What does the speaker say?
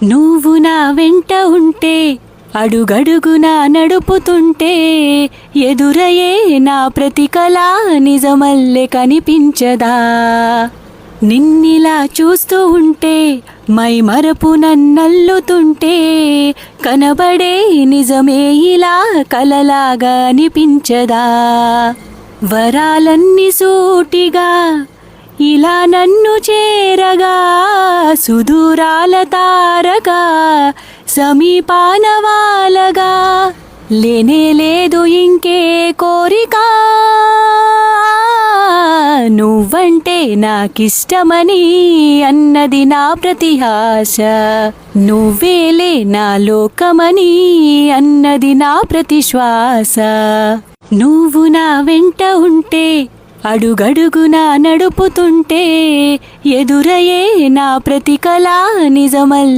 నువ్వు నా వెంట ఉంటే అడుగడుగునా నడుపుతుంటే ఎదురయ్యే నా ప్రతి కళ నిజమల్లె కనిపించదా నిన్నిలా చూస్తూ ఉంటే మై మరపు నన్నల్లుతుంటే కనబడే నిజమే ఇలా కలలాగా అనిపించదా వరాలన్నీ సూటిగా ఇలా నన్ను చేరగా సుదూరాల తారగా సమీపాన వాలగా లేనే లేదు ఇంకే కోరిక నువ్వంటే నాకిష్టమని అన్నది నా ప్రతి ఆశ నువ్వేలే నా లోకమని అన్నది నా ప్రతి శ్వాస నువ్వు నా వెంట ఉంటే అడుగడుగునా నడుపుతుంటే ఎదురయ్యే నా ప్రతి కళ నిజమల్లె